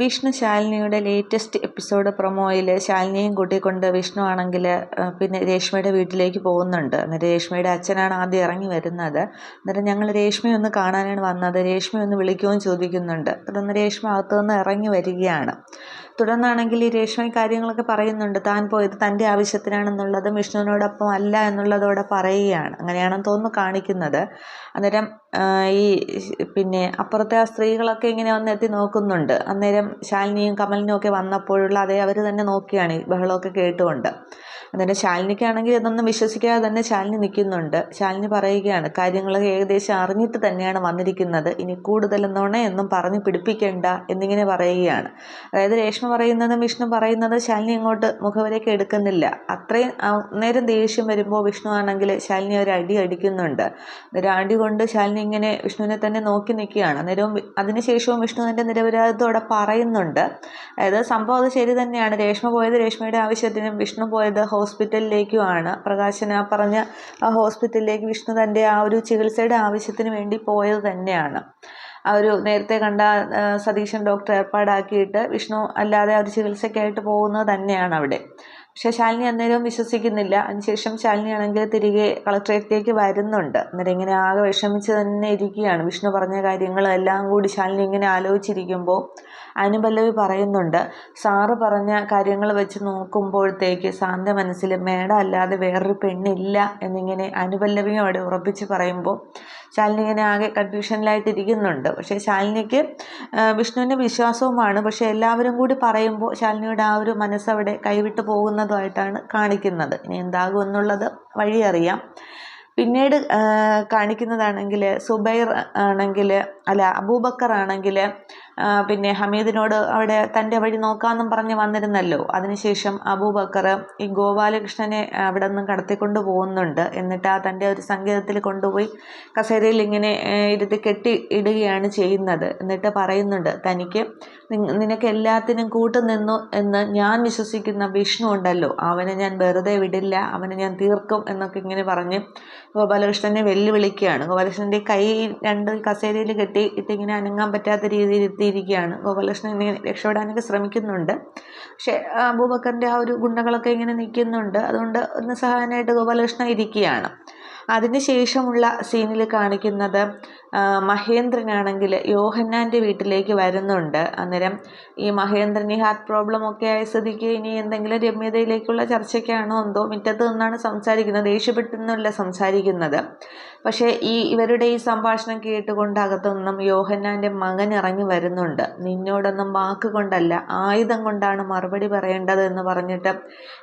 Vishnu ശാലിനിയുടെ latest episode പ്രൊമോയിൽ ശാലിനിയും കൂട്ടിക്കൊണ്ട് വിഷ്ണു ആണെങ്കിൽ പിന്നെ രേഷ്മയുടെ വീട്ടിലേക്ക് പോകുന്നുണ്ട്. അന്നേരം രേഷ്മയുടെ അച്ഛനാണ് ആദ്യം ഇറങ്ങി വരുന്നത്. അന്നേരം ഞങ്ങൾ രേഷ്മയെ ഒന്ന് കാണാനാണ് വന്നത്, രേഷ്മയെ ഒന്ന് വിളിക്കുമെന്ന് ചോദിക്കുന്നുണ്ട്. തുടർന്ന് രേഷ്മ അകത്തുനിന്ന് ഇറങ്ങി വരികയാണ്. തുടർന്നാണെങ്കിൽ ഈ രേഷ്മ കാര്യങ്ങളൊക്കെ പറയുന്നുണ്ട്. താൻ പോയത് തൻ്റെ ആവശ്യത്തിനാണെന്നുള്ളതും വിഷ്ണുവിനോടൊപ്പം അല്ല എന്നുള്ളതോടെ പറയുകയാണ്. അങ്ങനെയാണെന്ന് തോന്നുന്നു കാണിക്കുന്നത്. അന്നേരം ഈ പിന്നെ അപ്പുറത്തെ ആ സ്ത്രീകളൊക്കെ ഇങ്ങനെ വന്നെത്തി നോക്കുന്നുണ്ട്. അന്നേരം ശാലിനിയും കമലിനും ഒക്കെ വന്നപ്പോഴുള്ള അതേ അവർ തന്നെ നോക്കിയാണ് ഈ ബഹളമൊക്കെ കേട്ടുകൊണ്ട്. അന്നേരം ശാലിനിക്കാണെങ്കിൽ ഇതൊന്നും വിശ്വസിക്കാതെ തന്നെ ശാലിനി നിൽക്കുന്നുണ്ട്. ശാലിനി പറയുകയാണ്, കാര്യങ്ങളൊക്കെ ഏകദേശം അറിഞ്ഞിട്ട് തന്നെയാണ് വന്നിരിക്കുന്നത്, ഇനി കൂടുതലെന്നോണയൊന്നും പറഞ്ഞ് പിടിപ്പിക്കേണ്ട എന്നിങ്ങനെ പറയുകയാണ്. അതായത് രേഷ്മ പറയുന്നതും വിഷ്ണു പറയുന്നതും ശാലിനി അങ്ങോട്ട് മുഖവരേക്ക് എടുക്കുന്നില്ല. അത്രയും നേരം ദേഷ്യം വരുമ്പോൾ വിഷ്ണു ആണെങ്കിൽ ശാലിനി ഒരു അടി അടിക്കുന്നുണ്ട്. അന്നേരം അടി കൊണ്ട് ശാലിനി ഇങ്ങനെ വിഷ്ണുവിനെ തന്നെ നോക്കി നിൽക്കുകയാണ്. അന്നേരവും അതിനുശേഷവും വിഷ്ണു തൻ്റെ നിരപരാധിത്വത്തോടെ പറയുന്നുണ്ട്. അതായത് സംഭവം അത് ശരി തന്നെയാണ്. രേഷ്മ പോയത് രേഷ്മയുടെ ആവശ്യത്തിനും വിഷ്ണു പോയത് ഹോസ്പിറ്റലിലേക്കുമാണ്. പ്രകാശൻ ആ പറഞ്ഞ ആ ഹോസ്പിറ്റലിലേക്ക് വിഷ്ണു തൻ്റെ ആ ഒരു ചികിത്സയുടെ ആവശ്യത്തിന് വേണ്ടി പോയത് തന്നെയാണ്. ആ ഒരു നേരത്തെ കണ്ട സതീശൻ ഡോക്ടർ ഏർപ്പാടാക്കിയിട്ട് വിഷ്ണു അല്ലാതെ ഒരു ചികിത്സയ്ക്കായിട്ട് പോകുന്നത് തന്നെയാണ് അവിടെ. പക്ഷേ ശാലിനി അന്നേരവും വിശ്വസിക്കുന്നില്ല. അതിനുശേഷം ശാലിനി ആണെങ്കിൽ തിരികെ കളക്ട്രേറ്റിലേക്ക് വരുന്നുണ്ട്. അന്നേരം ഇങ്ങനെ ആകെ വിഷമിച്ച് തന്നെ ഇരിക്കുകയാണ്. വിഷ്ണു പറഞ്ഞ കാര്യങ്ങളും എല്ലാം കൂടി ശാലിനി ഇങ്ങനെ ആലോചിച്ചിരിക്കുമ്പോൾ അനുപല്ലവി പറയുന്നുണ്ട്, സാറ് പറഞ്ഞ കാര്യങ്ങൾ വെച്ച് നോക്കുമ്പോഴത്തേക്ക് സാറിൻ്റെ മനസ്സിൽ മേഡം അല്ലാതെ വേറൊരു പെണ്ണില്ല എന്നിങ്ങനെ അനുപല്ലവിയും അവിടെ ഉറപ്പിച്ച് പറയുമ്പോൾ ശാലിനി ഇങ്ങനെ ആകെ കൺഫ്യൂഷനിലായിട്ടിരിക്കുന്നുണ്ട്. പക്ഷേ ശാലിനിക്ക് വിഷ്ണുവിൻ്റെ വിശ്വാസവുമാണ്. പക്ഷേ എല്ലാവരും കൂടി പറയുമ്പോൾ ശാലിനിയുടെ ആ ഒരു മനസ്സവിടെ കൈവിട്ട് പോകുന്നതുമായിട്ടാണ് കാണിക്കുന്നത്. ഇനി എന്താകും എന്നുള്ളത് വഴി അറിയാം. പിന്നീട് കാണിക്കുന്നതാണെങ്കിൽ സുബൈർ ആണെങ്കിൽ അബൂബക്കർ ആണെങ്കിൽ പിന്നെ ഹമീദിനോട് അവിടെ തൻ്റെ വഴി നോക്കാമെന്നും പറഞ്ഞ് വന്നിരുന്നല്ലോ. അതിനുശേഷം അബൂബക്കർ ഈ ഗോപാലകൃഷ്ണനെ അവിടെ നിന്നും കടത്തിക്കൊണ്ട് പോകുന്നുണ്ട്. എന്നിട്ട് ആ തൻ്റെ ഒരു സങ്കേതത്തിൽ കൊണ്ടുപോയി കസേരയിൽ ഇങ്ങനെ ഇരുത്തി കെട്ടി ഇടുകയാണ് ചെയ്യുന്നത്. എന്നിട്ട് പറയുന്നുണ്ട്, തനിക്ക് നിനക്ക് എല്ലാത്തിനും കൂട്ടുനിന്നു എന്ന് ഞാൻ വിശ്വസിക്കുന്ന വിഷ്ണു ഉണ്ടല്ലോ, അവനെ ഞാൻ വെറുതെ വിടില്ല, അവനെ ഞാൻ തീർക്കും എന്നൊക്കെ ഇങ്ങനെ പറഞ്ഞ് ഗോപാലകൃഷ്ണനെ വെല്ലുവിളിക്കുകയാണ്. ഗോപാലകൃഷ്ണൻ്റെ കൈ രണ്ട് കസേരയിൽ കെട്ടി ഇട്ടിങ്ങനെ അനങ്ങാൻ പറ്റാത്ത രീതിയിൽ ഇരുത്തിയിരിക്കുകയാണ്. ഗോപാലകൃഷ്ണൻ ഇങ്ങനെ രക്ഷപ്പെടാനൊക്കെ ശ്രമിക്കുന്നുണ്ട്. പക്ഷേ അബൂബക്കറിൻ്റെ ആ ഒരു ഗുണ്ടകളൊക്കെ ഇങ്ങനെ നിൽക്കുന്നുണ്ട്. അതുകൊണ്ട് ഒന്ന് സഹായനായിട്ട് ഗോപാലകൃഷ്ണൻ ഇരിക്കുകയാണ്. അതിന് ശേഷമുള്ള സീനിൽ കാണിക്കുന്നത് മഹേന്ദ്രനാണെങ്കിൽ യോഹന്നാൻ്റെ വീട്ടിലേക്ക് വരുന്നുണ്ട്. അന്നേരം ഈ മഹേന്ദ്രൻ ഈ ഹാർട്ട് പ്രോബ്ലം ഒക്കെ ആയ സ്ഥിതിക്ക് ഇനി എന്തെങ്കിലും രമ്യതയിലേക്കുള്ള ചർച്ചയ്ക്കാണോ എന്തോ മുറ്റത്ത് നിന്നാണ് സംസാരിക്കുന്നത്. ദേഷ്യപ്പെട്ടെന്നല്ല സംസാരിക്കുന്നത്. പക്ഷേ ഇവരുടെ ഈ സംഭാഷണം കേട്ടുകൊണ്ട് അകത്തു നിന്നും യോഹന്നാൻ്റെ മകൻ ഇറങ്ങി വരുന്നുണ്ട്. നിന്നോടൊന്നും വാക്കുകൊണ്ടല്ല ആയുധം കൊണ്ടാണ് മറുപടി പറയേണ്ടത് എന്ന് പറഞ്ഞിട്ട്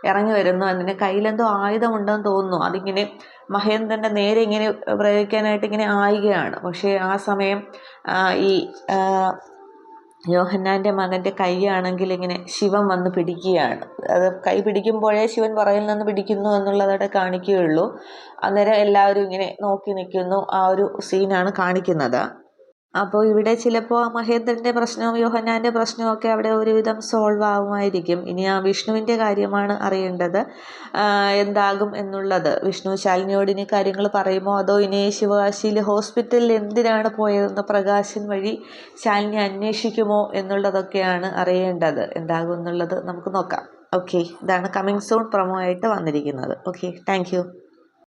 ഇറങ്ങി വരുന്നു. അതിന് കയ്യിലെന്തോ ആയുധമുണ്ടെന്ന് തോന്നുന്നു. അതിങ്ങനെ മഹേന്ദ്രൻ്റെ നേരെ ഇങ്ങനെ പ്രയോഗിക്കാനായിട്ട് ഇങ്ങനെ ആയുകയാണ്. പക്ഷേ ആ സമയം ഈ യോഹന്നാൻ്റെ മകൻ്റെ കൈയാണെങ്കിൽ ഇങ്ങനെ ശിവൻ വന്ന് പിടിക്കുകയാണ്. അത് കൈ പിടിക്കുമ്പോഴേ ശിവൻ പുറകിൽ നിന്ന് പിടിക്കുന്നു എന്നുള്ളതവിടെ കാണിക്കുകയുള്ളൂ. അന്നേരം എല്ലാവരും ഇങ്ങനെ നോക്കി നിൽക്കുന്നു. ആ ഒരു സീനാണ് കാണിക്കുന്നത്. അപ്പോൾ ഇവിടെ ചിലപ്പോൾ മഹേന്ദ്രൻ്റെ പ്രശ്നവും യോഹന്നാൻ്റെ പ്രശ്നവും ഒക്കെ അവിടെ ഒരുവിധം സോൾവ് ആവുമായിരിക്കും. ഇനി ആ വിഷ്ണുവിൻ്റെ കാര്യമാണ് അറിയേണ്ടത്, എന്താകും എന്നുള്ളത്. വിഷ്ണു ശാലിനിയോട് ഇനി കാര്യങ്ങൾ പറയുമോ, അതോ ഇനി ശിവകാശിയിൽ ഹോസ്പിറ്റലിൽ എന്തിനാണ് പോയതെന്ന് പ്രകാശൻ വഴി ശാലിനി അന്വേഷിക്കുമോ എന്നുള്ളതൊക്കെയാണ് അറിയേണ്ടത്. എന്താകും എന്നുള്ളത് നമുക്ക് നോക്കാം. ഓക്കെ, ഇതാണ് കമ്മിങ് സൂൺ പ്രൊമോ ആയിട്ട് വന്നിരിക്കുന്നത്. Okay, thank you.